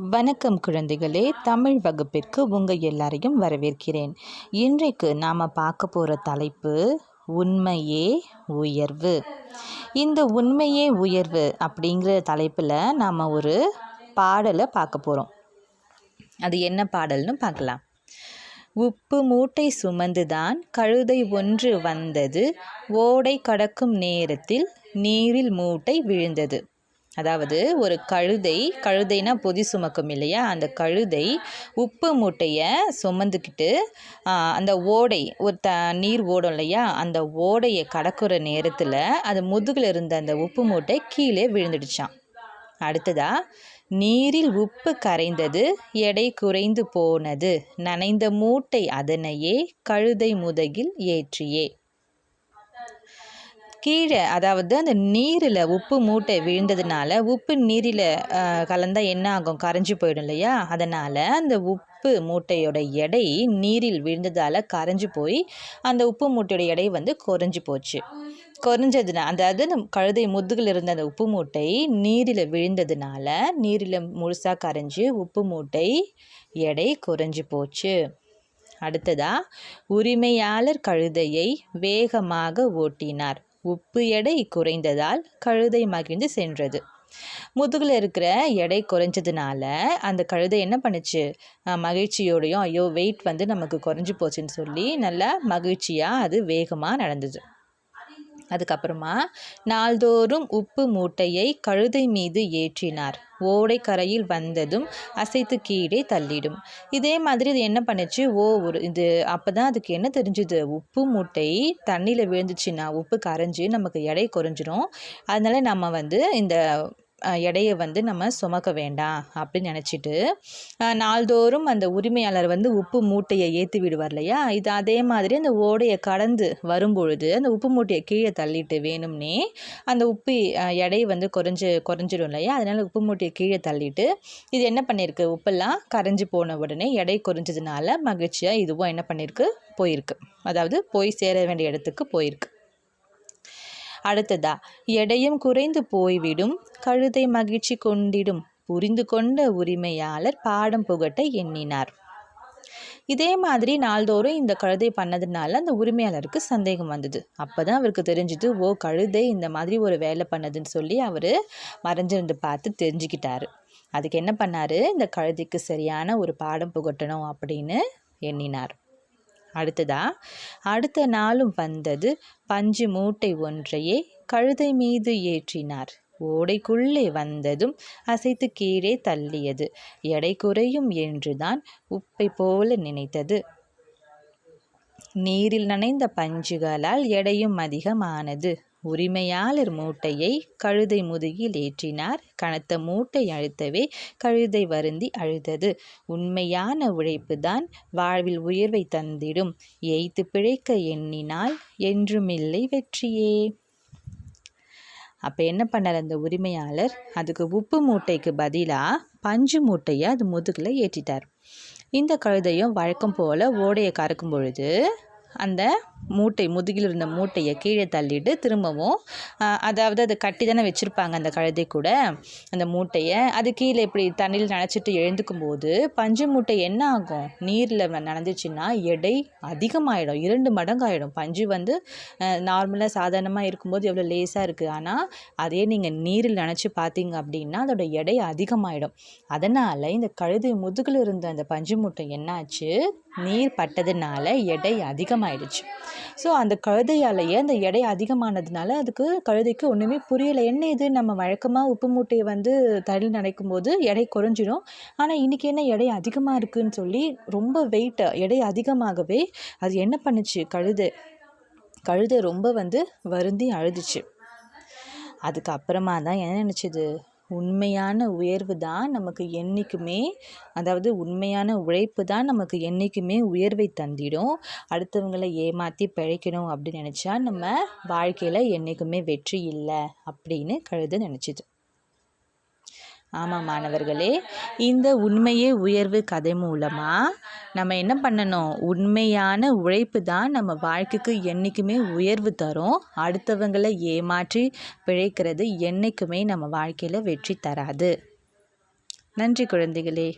வணக்கம் குழந்தைகளே, தமிழ் வகுப்பிற்கு உங்கள் எல்லாரையும் வரவேற்கிறேன். இன்றைக்கு நாம் பார்க்க போகிற தலைப்பு உண்மையே உயர்வு. இந்த உண்மையே உயர்வு அப்படிங்கிற தலைப்பில் நாம் ஒரு பாடலை பார்க்க போகிறோம். அது என்ன பாடல்னு பார்க்கலாம். உப்பு மூட்டை சுமந்துதான் கழுதை ஒன்று வந்தது, ஓடை கடக்கும் நேரத்தில் நீரில் மூட்டை விழுந்தது. அதாவது ஒரு கழுதைனா பொதி சுமக்கும் இல்லையா, அந்த கழுதை உப்பு மூட்டையை சுமந்துக்கிட்டு அந்த ஓடை ஒரு நீர் ஓடும் இல்லையா, அந்த ஓடையை கடக்கிற நேரத்தில் அது முதுகில் இருந்த அந்த உப்பு மூட்டை கீழே விழுந்துடுச்சான். அடுத்ததா, நீரில் உப்பு கரைந்தது, எடை குறைந்து போனது, நனைந்த மூட்டை அதனையே கழுதை முதுகில் ஏற்றியே. கீழே அதாவது அந்த நீரில் உப்பு மூட்டை விழுந்ததுனால உப்பு நீரில் கலந்தால் என்ன ஆகும், கரைஞ்சி போயிடும் இல்லையா. அதனால் அந்த உப்பு மூட்டையோட எடை நீரில் விழுந்ததால் கரைஞ்சி போய் அந்த உப்பு மூட்டையோட எடை குறைஞ்சி போச்சு. அதாவது அந்த கழுதை முதுகில் இருந்த அந்த உப்பு மூட்டை நீரில் விழுந்ததுனால நீரில் முழுசாக கரைஞ்சி உப்பு மூட்டை எடை குறைஞ்சி போச்சு. அடுத்ததா, உரிமையாளர் கழுதையை வேகமாக ஓட்டினார், உப்பு எடை குறைந்ததால் கழுதை மகிழ்ந்து சென்றது. முதுகில் இருக்கிற எடை குறைஞ்சதுனால அந்த கழுதை என்ன பண்ணுச்சு, மகிழ்ச்சியோடையும் ஐயோ வெயிட் நமக்கு குறைஞ்சி போச்சுன்னு சொல்லி நல்லா மகிழ்ச்சியாக அது வேகமாக நடந்தது. அதுக்கப்புறமா, நாள்தோறும் உப்பு மூட்டையை கழுதை மீது ஏற்றினார், ஓடை கரையில் வந்ததும் அசைத்து கீழே தள்ளிடும். இதே மாதிரி இது என்ன பண்ணுச்சு, இது அப்போ தான் அதுக்கு என்ன தெரிஞ்சுது, உப்பு மூட்டை தண்ணியில் விழுந்துச்சுன்னா உப்பு கரைஞ்சி நமக்கு எடை குறைஞ்சிரும், அதனால் நம்ம இந்த எடையை நம்ம சுமக்க வேண்டாம் அப்படின்னு நினச்சிட்டு நாள்தோறும் அந்த உரிமையாளர் உப்பு மூட்டையை ஏற்றி விடுவார் இல்லையா. இது அதே மாதிரி அந்த ஓடையை கடந்து வரும்பொழுது அந்த உப்பு மூட்டையை கீழே தள்ளிட்டு வேணும்னே அந்த உப்பு எடை குறைஞ்சிடும் இல்லையா. அதனால் உப்பு மூட்டையை கீழே தள்ளிட்டு இது என்ன பண்ணியிருக்கு, உப்பெல்லாம் கரைஞ்சி போன உடனே எடை குறைஞ்சதுனால மகிழ்ச்சியாக இதுவும் என்ன பண்ணியிருக்கு, போயிருக்கு. அதாவது போய் சேர வேண்டிய இடத்துக்கு போயிருக்கு. அடுத்ததா, எடையும் குறைந்து போய்விடும், கழுதை மகிழ்ச்சி கொண்டிடும், புரிந்து கொண்ட உரிமையாளர் பாடம் புகட்ட எண்ணினார். இதே மாதிரி நாள்தோறும் இந்த கழுதை பண்ணதுனால அந்த உரிமையாளருக்கு சந்தேகம் வந்தது. அப்போ தான் அவருக்கு தெரிஞ்சுது, கழுதை இந்த மாதிரி ஒரு வேலை பண்ணதுன்னு சொல்லி அவர் மறைஞ்சிருந்து பார்த்து தெரிஞ்சுக்கிட்டாரு. அதுக்கு என்ன பண்ணார், இந்த கழுதைக்கு சரியான ஒரு பாடம் புகட்டணும் அப்படின்னு எண்ணினார். அடுத்த நாளும் வந்தது, பஞ்சு மூட்டை ஒன்றையே கழுதை மீது ஏற்றினார், ஓடைக்குள்ளே வந்ததும் அசைத்து கீழே தள்ளியது, எடை குறையும் என்றுதான் உப்பை போல நினைத்தது. நீரில் நனைந்த பஞ்சுகளால் எடையும் அதிகமானது, உரிமையாளர் மூட்டையை கழுதை முதுகில் ஏற்றினார், கனத்த மூட்டை அழுத்தவே கழுதை வருந்தி அழுதது, உண்மையான உழைப்பு தான் வாழ்வில் உயர்வை தந்திடும், ஏய்த்து பிழைக்க எண்ணினால் என்றுமில்லை வெற்றியே. அப்போ என்ன பண்ணார் அந்த உரிமையாளர், அதுக்கு உப்பு மூட்டைக்கு பதிலாக பஞ்சு மூட்டையை அது முதுகில் ஏற்றிட்டார். இந்த கழுதையும் வழக்கம் போல் ஓடையை கறக்கும் பொழுது அந்த முதுகில் இருந்த மூட்டையை கீழே தள்ளிட்டு திரும்பவும் அதாவது அதை கட்டி தானே வச்சுருப்பாங்க அந்த கழுதை கூட அந்த மூட்டையை, அது கீழே இப்படி தண்ணியில் நனைச்சிட்டு எழுந்துக்கும் போது பஞ்சு மூட்டை என்ன ஆகும், நீரில் நனைஞ்சிச்சின்னா எடை அதிகமாகிடும், 2 மடங்காயிடும். பஞ்சு நார்மலாக சாதாரணமாக இருக்கும்போது எவ்வளோ லேஸாக இருக்குது, ஆனால் அதே நீங்கள் நீரில் நனைச்சி பார்த்தீங்க அப்படின்னா அதோட எடை அதிகமாகிடும். அதனால் இந்த கழுதை முதுகில் இருந்த அந்த பஞ்சு மூட்டை என்னாச்சு, நீர் பட்டதுனால எடை அதிகமாயிடுச்சு. ஸோ அந்த கழுதையாலேயே அந்த எடை அதிகமானதுனால கழுதைக்கு ஒன்றுமே புரியலை, என்ன இது நம்ம வழக்கமாக உப்பு மூட்டையை தண்ணியில் நனைக்கும் போது எடை குறைஞ்சிடும், ஆனால் இன்றைக்கி என்ன எடை அதிகமாக இருக்குதுன்னு சொல்லி ரொம்ப எடை அதிகமாகவே அது என்ன பண்ணுச்சு, கழுதை ரொம்ப வருந்தி அழுதுச்சு. அதுக்கப்புறமா தான் என்ன நினச்சிது, உண்மையான உயர்வு தான் நமக்கு என்றைக்குமே, அதாவது உண்மையான உழைப்பு தான் நமக்கு என்றைக்குமே உயர்வை தந்திடும். அடுத்தவங்களை ஏமாற்றி பிழைக்கணும் அப்படின்னு நினச்சா நம்ம வாழ்க்கையில் என்றைக்குமே வெற்றி இல்லை அப்படின்னு கழுதை நினச்சிது. ஆமாம் மாணவர்களே, இந்த உண்மையே உயர்வு கதை மூலமாக நம்ம என்ன பண்ணணும், உண்மையான உழைப்பு தான் நம்ம வாழ்க்கைக்கு என்றைக்குமே உயர்வு தரும், அடுத்தவங்களை ஏமாற்றி பிழைக்கிறது என்றைக்குமே நம்ம வாழ்க்கையில் வெற்றி தராது. நன்றி குழந்தைகளே.